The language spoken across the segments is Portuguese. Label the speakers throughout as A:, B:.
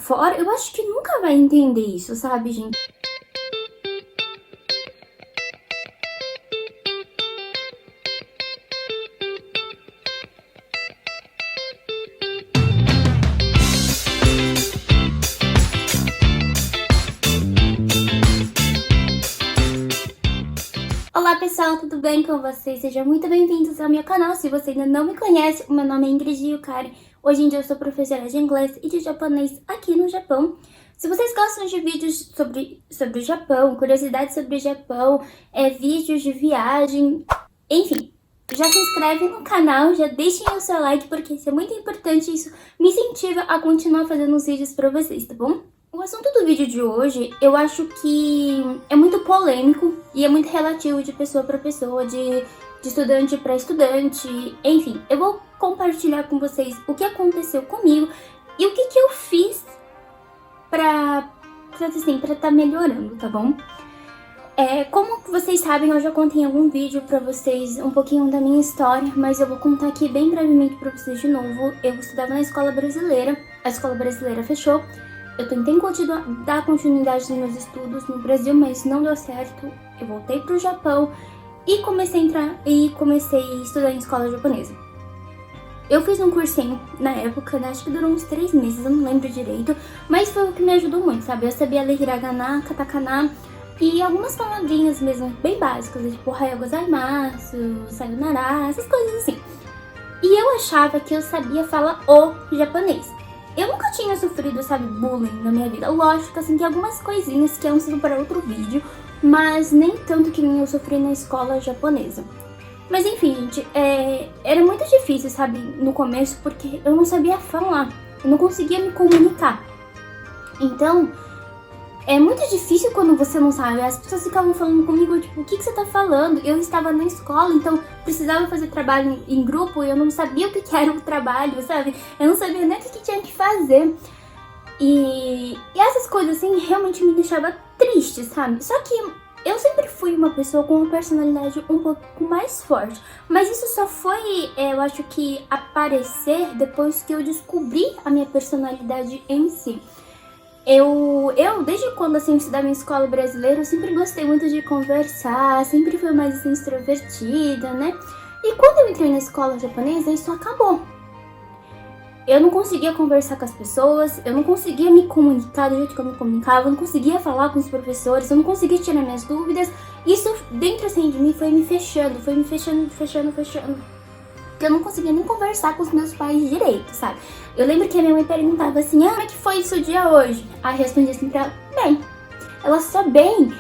A: fora, eu acho que nunca vai entender isso, sabe, gente? Olá pessoal, tudo bem com vocês? Sejam muito bem-vindos ao meu canal. Se você ainda não me conhece, o meu nome é Ingrid Yukari. Hoje em dia eu sou professora de inglês e de japonês aqui no Japão. Se vocês gostam de vídeos sobre o Japão, curiosidades sobre o Japão, vídeos de viagem, enfim, já se inscreve no canal, já deixem o seu like porque isso é muito importante, isso me incentiva a continuar fazendo os vídeos pra vocês, tá bom? O assunto do vídeo de hoje, eu acho que é muito polêmico e é muito relativo de pessoa para pessoa, de estudante para estudante, enfim. Eu vou compartilhar com vocês o que aconteceu comigo e o que eu fiz pra estar melhorando, tá bom? Como vocês sabem, eu já contei em algum vídeo pra vocês um pouquinho da minha história, mas eu vou contar aqui bem brevemente pra vocês de novo. Eu estudava na escola brasileira, a escola brasileira fechou. Eu tentei dar continuidade nos meus estudos no Brasil, mas não deu certo. Eu voltei pro Japão e comecei a estudar em escola japonesa. Eu fiz um cursinho na época, né? Acho que durou uns 3 meses, eu não lembro direito, mas foi o que me ajudou muito, sabe? Eu sabia ler hiragana, katakana e algumas palavrinhas mesmo, bem básicas, tipo ohayou gozaimasu, sayonara, essas coisas assim. E eu achava que eu sabia falar o japonês. Eu nunca tinha sofrido, sabe, bullying na minha vida. Lógico, assim, tem algumas coisinhas que é um assunto para outro vídeo, mas nem tanto que nem eu sofri na escola japonesa. Mas enfim, gente, era muito difícil, sabe, no começo, porque eu não sabia falar, eu não conseguia me comunicar. Então, é muito difícil quando você não sabe. As pessoas ficavam falando comigo, tipo, o que você tá falando? Eu estava na escola, então precisava fazer trabalho em grupo e eu não sabia o que era o trabalho, sabe? Eu não sabia nem o que tinha que fazer. E essas coisas, assim, realmente me deixavam triste, sabe? Só que eu sempre fui uma pessoa com uma personalidade um pouco mais forte. Mas isso só foi, eu acho que, aparecer depois que eu descobri a minha personalidade em si. Eu desde quando, assim, estudava em escola brasileira, eu sempre gostei muito de conversar, sempre fui mais, assim, extrovertida, né? E quando eu entrei na escola japonesa, isso acabou. Eu não conseguia conversar com as pessoas, eu não conseguia me comunicar do jeito que eu me comunicava, eu não conseguia falar com os professores, eu não conseguia tirar minhas dúvidas. Isso dentro, assim, de mim foi me fechando. Porque eu não conseguia nem conversar com os meus pais direito, sabe? Eu lembro que a minha mãe perguntava assim, como é que foi o seu dia hoje? Aí eu respondia assim pra ela, bem. Ela só bem.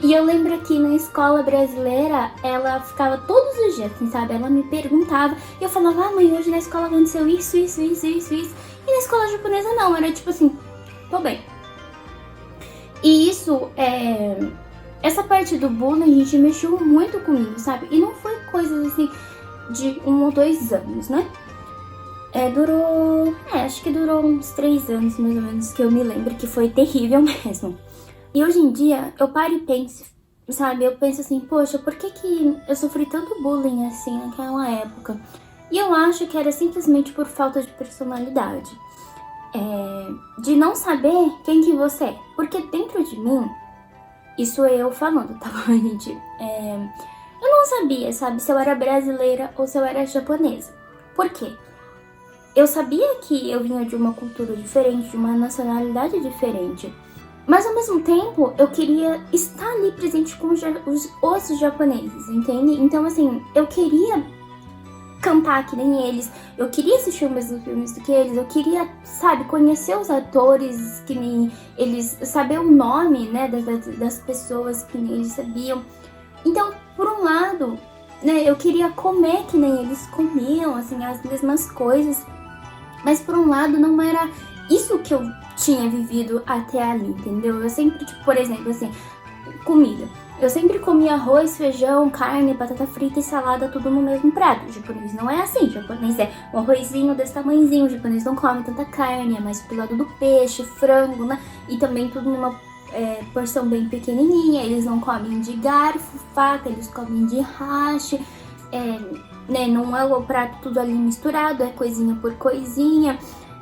A: E eu lembro que na escola brasileira, ela ficava todos os dias, assim, sabe? Ela me perguntava, e eu falava, mãe, hoje na escola aconteceu isso. E na escola japonesa não, era tipo assim, tô bem. E isso, essa parte do bullying, gente, mexeu muito comigo, sabe? E não foi coisas assim de 1 ou 2 anos, né? Acho que durou uns 3 anos, mais ou menos, que eu me lembro, que foi terrível mesmo. E hoje em dia, eu paro e penso, sabe? Eu penso assim, poxa, por que eu sofri tanto bullying assim naquela época? E eu acho que era simplesmente por falta de personalidade. De não saber quem que você é. Porque dentro de mim, isso é eu falando, tá bom, gente? Eu não sabia, sabe, se eu era brasileira ou se eu era japonesa. Por quê? Eu sabia que eu vinha de uma cultura diferente, de uma nacionalidade diferente. Mas ao mesmo tempo, eu queria estar ali presente com os japoneses, entende? Então, assim, eu queria cantar que nem eles, eu queria assistir os mesmos filmes do que eles, eu queria, sabe, conhecer os atores que nem eles, saber o nome, né, das pessoas que nem eles sabiam. Então, por um lado, né, eu queria comer que nem eles comiam, assim, as mesmas coisas. Mas por um lado, não era isso que eu tinha vivido até ali, entendeu? Eu sempre, tipo, por exemplo, assim, comida. Eu sempre comia arroz, feijão, carne, batata frita e salada, tudo no mesmo prato. O japonês não é assim. O japonês é um arrozinho desse tamanhozinho. O japonês não come tanta carne, é mais pro lado do peixe, frango, né? E também tudo numa porção bem pequenininha. Eles não comem de garfo, faca, eles comem de hashi. Né? Não é o prato tudo ali misturado, é coisinha por coisinha.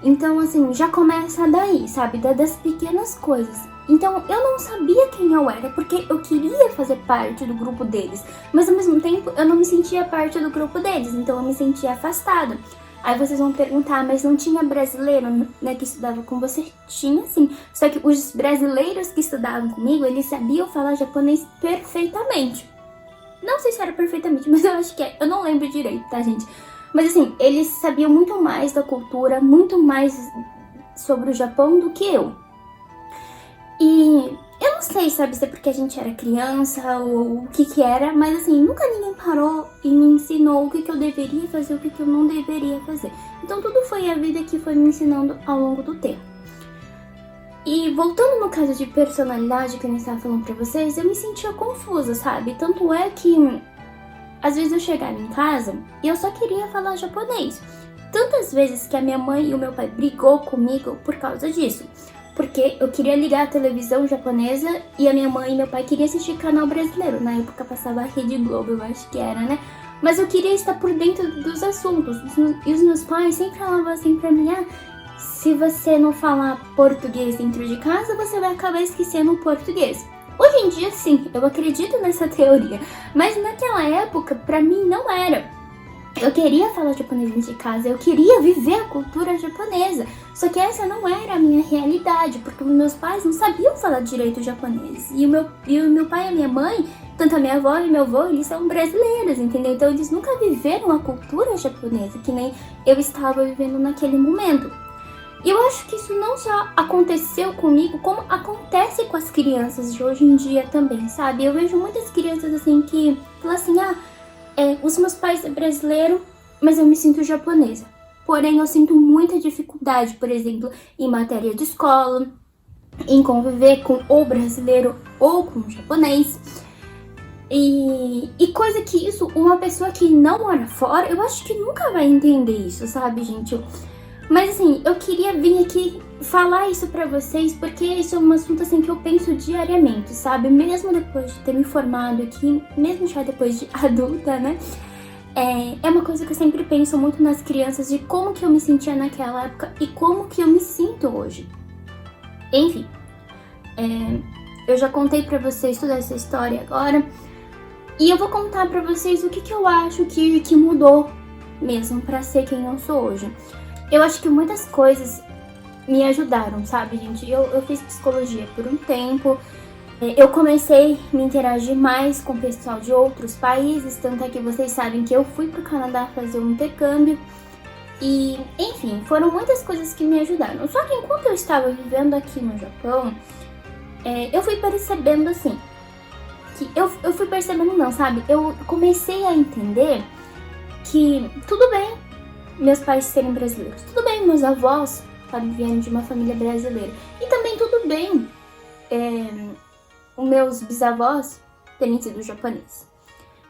A: Então, assim, já começa daí, sabe? Das pequenas coisas. Então, eu não sabia quem eu era, porque eu queria fazer parte do grupo deles. Mas, ao mesmo tempo, eu não me sentia parte do grupo deles. Então, eu me sentia afastada. Aí vocês vão perguntar, mas não tinha brasileiro, né, que estudava com você? Tinha sim, só que os brasileiros que estudavam comigo, eles sabiam falar japonês perfeitamente. Não sei se era perfeitamente, mas eu acho que é, eu não lembro direito, tá, gente? Mas assim, eles sabiam muito mais da cultura, muito mais sobre o Japão do que eu. E eu não sei, sabe, se é porque a gente era criança ou o que era, mas assim, nunca ninguém parou e me ensinou o que eu deveria fazer, o que eu não deveria fazer. Então tudo foi a vida que foi me ensinando ao longo do tempo. E voltando no caso de personalidade que eu estava falando pra vocês, eu me sentia confusa, sabe? Tanto é que às vezes eu chegava em casa e eu só queria falar japonês. Tantas vezes que a minha mãe e o meu pai brigou comigo por causa disso. Porque eu queria ligar a televisão japonesa e a minha mãe e meu pai queriam assistir canal brasileiro. Na época passava a Rede Globo, eu acho que era, né? Mas eu queria estar por dentro dos assuntos. E os meus pais sempre falavam assim pra mim, se você não falar português dentro de casa, você vai acabar esquecendo o português. Hoje em dia, sim, eu acredito nessa teoria. Mas naquela época, pra mim, não era. Eu queria falar japonês dentro de casa, eu queria viver a cultura japonesa. Só que essa não era a minha realidade, porque os meus pais não sabiam falar direito japonês. E o meu pai e a minha mãe, tanto a minha avó e meu avô, eles são brasileiros, entendeu? Então eles nunca viveram a cultura japonesa, que nem eu estava vivendo naquele momento. E eu acho que isso não só aconteceu comigo, como acontece com as crianças de hoje em dia também, sabe? Eu vejo muitas crianças assim que falam assim, os meus pais são brasileiros, mas eu me sinto japonesa. Porém, eu sinto muita dificuldade, por exemplo, em matéria de escola, em conviver com o brasileiro ou com o japonês. E coisa que isso, uma pessoa que não mora fora, eu acho que nunca vai entender isso, sabe, gente? Mas assim, eu queria vir aqui falar isso pra vocês, porque isso é um assunto assim que eu penso diariamente, sabe? Mesmo depois de ter me formado aqui, mesmo já depois de adulta, né? É uma coisa que eu sempre penso muito nas crianças, de como que eu me sentia naquela época e como que eu me sinto hoje. Enfim, eu já contei pra vocês toda essa história agora, e eu vou contar pra vocês o que eu acho que mudou mesmo pra ser quem eu sou hoje. Eu acho que muitas coisas me ajudaram, sabe, gente? Eu fiz psicologia por um tempo, eu comecei a me interagir mais com o pessoal de outros países, tanto é que vocês sabem que eu fui pro Canadá fazer um intercâmbio. E, enfim, foram muitas coisas que me ajudaram. Só que enquanto eu estava vivendo aqui no Japão, eu fui percebendo assim, que eu fui percebendo não, sabe? Eu comecei a entender que tudo bem meus pais serem brasileiros, tudo bem meus avós vieram de uma família brasileira, e também tudo bem os meus bisavós terem sido japoneses.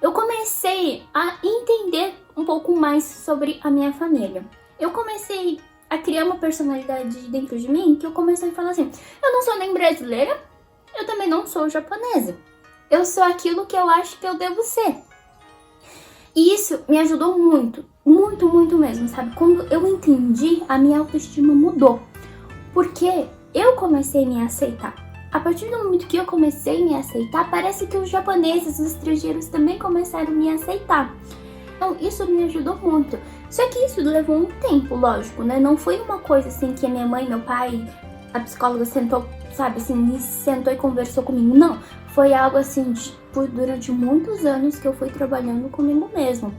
A: Eu comecei a entender um pouco mais sobre a minha família. Eu comecei a criar uma personalidade dentro de mim, que eu comecei a falar assim, eu não sou nem brasileira, eu também não sou japonesa. Eu sou aquilo que eu acho que eu devo ser. E isso me ajudou muito, muito, muito mesmo, sabe? Quando eu entendi, a minha autoestima mudou. Porque eu comecei a me aceitar. A partir do momento que eu comecei a me aceitar, parece que os japoneses, os estrangeiros também começaram a me aceitar. Então isso me ajudou muito. Só que isso levou um tempo, lógico, né? Não foi uma coisa assim que a minha mãe, meu pai, a psicóloga sentou, sabe, assim, sentou e conversou comigo. Não, foi algo assim, durante muitos anos que eu fui trabalhando comigo mesmo.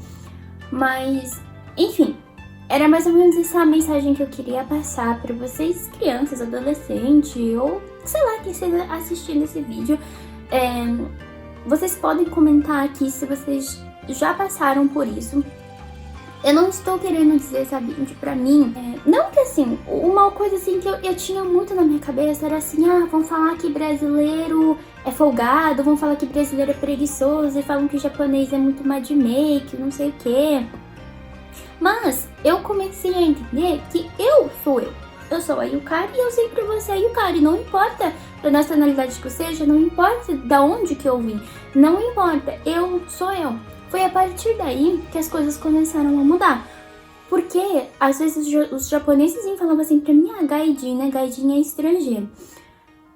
A: Mas, enfim, era mais ou menos essa a mensagem que eu queria passar para vocês, crianças, adolescentes, ou sei lá, quem esteja assistindo esse vídeo. Vocês podem comentar aqui se vocês já passaram por isso. Eu não estou querendo dizer, sabe, pra mim, não que assim, uma coisa assim que eu tinha muito na minha cabeça era assim, vão falar que brasileiro é folgado, vão falar que brasileiro é preguiçoso, e falam que japonês é muito make, não sei o quê. Mas eu comecei a entender que eu sou eu. Eu sou a Yukari e eu sempre vou ser a Yukari. Não importa da nacionalidade que eu seja, não importa da onde que eu vim, não importa, eu sou eu. Foi a partir daí que as coisas começaram a mudar. Porque, às vezes, os japoneses falavam assim pra mim, gaijin, né? Gaijin é estrangeiro.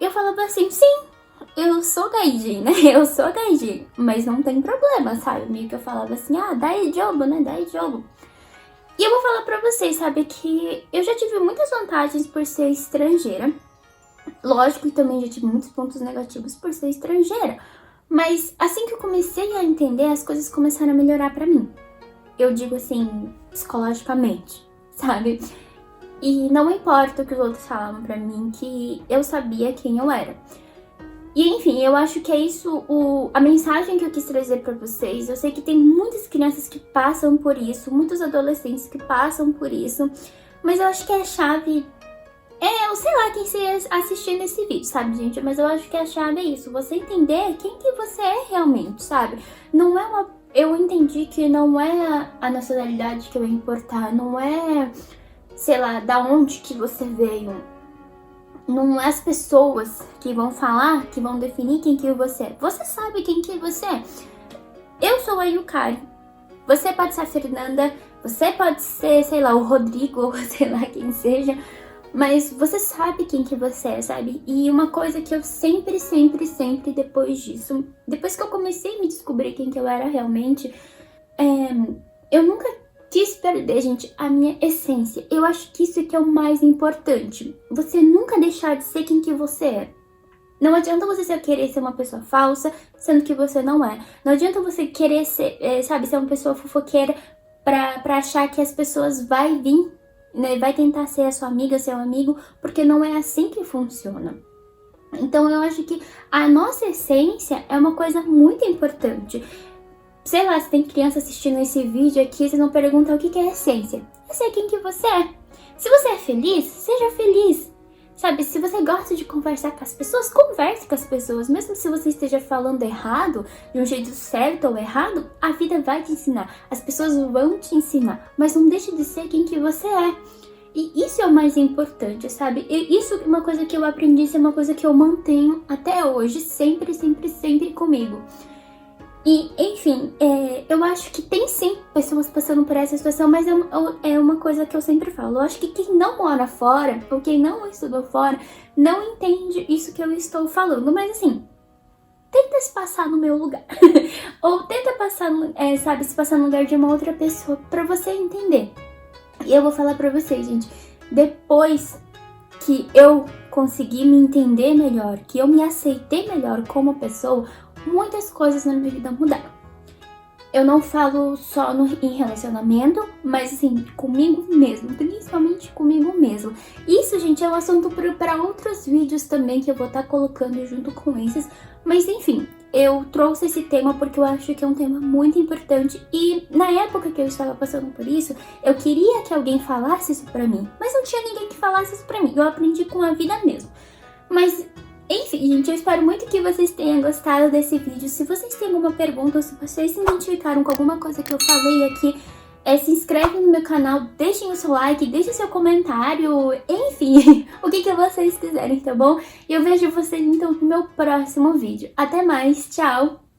A: Eu falava assim, sim, eu sou gaijin, né? Eu sou gaijin, mas não tem problema, sabe? Meio que eu falava assim, daijoubu, né? Daijoubu. E eu vou falar pra vocês, sabe, que eu já tive muitas vantagens por ser estrangeira. Lógico que também já tive muitos pontos negativos por ser estrangeira. Mas assim que eu comecei a entender, as coisas começaram a melhorar pra mim. Eu digo assim, psicologicamente, sabe? E não importa o que os outros falavam pra mim, que eu sabia quem eu era. E enfim, eu acho que é isso a mensagem que eu quis trazer pra vocês. Eu sei que tem muitas crianças que passam por isso, muitos adolescentes que passam por isso, mas eu acho que a chave eu sei lá quem esteja assistindo esse vídeo, sabe, gente? Mas eu acho que a chave é isso, você entender quem que você é realmente, sabe? Não é uma... Eu entendi que não é a nacionalidade que vai importar, não é, sei lá, da onde que você veio. Não é as pessoas que vão falar, que vão definir quem que você é. Você sabe quem que você é. Eu sou a Yukari. Você pode ser a Fernanda, você pode ser, sei lá, o Rodrigo, ou sei lá quem seja. Mas você sabe quem que você é, sabe? E uma coisa que eu sempre depois disso, depois que eu comecei a me descobrir quem que eu era realmente, eu nunca quis perder, gente, a minha essência. Eu acho que isso que é o mais importante. Você nunca deixar de ser quem que você é. Não adianta você querer ser uma pessoa falsa, sendo que você não é. Não adianta você querer ser, sabe, ser uma pessoa fofoqueira pra achar que as pessoas vai vir, né, vai tentar ser a sua amiga, seu amigo, porque não é assim que funciona. Então eu acho que a nossa essência é uma coisa muito importante. Sei lá, se tem criança assistindo esse vídeo aqui, vocês vão perguntar o que é essência. Essa é quem que você é. Se você é feliz, seja feliz. Sabe, se você gosta de conversar com as pessoas, converse com as pessoas. Mesmo se você esteja falando errado, de um jeito certo ou errado, a vida vai te ensinar. As pessoas vão te ensinar. Mas não deixe de ser quem que você é. E isso é o mais importante, sabe? E isso é uma coisa que eu aprendi, isso é uma coisa que eu mantenho até hoje, sempre comigo. E, enfim, eu acho que tem sim pessoas passando por essa situação, mas é uma coisa que eu sempre falo. Eu acho que quem não mora fora, ou quem não estudou fora, não entende isso que eu estou falando. Mas assim, tenta se passar no meu lugar. Ou tenta passar, sabe, se passar no lugar de uma outra pessoa pra você entender. E eu vou falar pra vocês, gente, depois que eu consegui me entender melhor, que eu me aceitei melhor como pessoa, muitas coisas na minha vida mudaram. Eu não falo só em relacionamento, mas assim, comigo mesmo, principalmente comigo mesmo. Isso, gente, é um assunto para outros vídeos também que eu vou estar colocando junto com esses. Mas enfim, eu trouxe esse tema porque eu acho que é um tema muito importante. E na época que eu estava passando por isso, eu queria que alguém falasse isso pra mim. Mas não tinha ninguém que falasse isso pra mim. Eu aprendi com a vida mesmo. Mas... enfim, gente, eu espero muito que vocês tenham gostado desse vídeo. Se vocês têm alguma pergunta ou se vocês se identificaram com alguma coisa que eu falei aqui, se inscreve no meu canal, deixem o seu like, deixem o seu comentário, enfim, o que vocês quiserem, tá bom? E eu vejo vocês então no meu próximo vídeo. Até mais, tchau!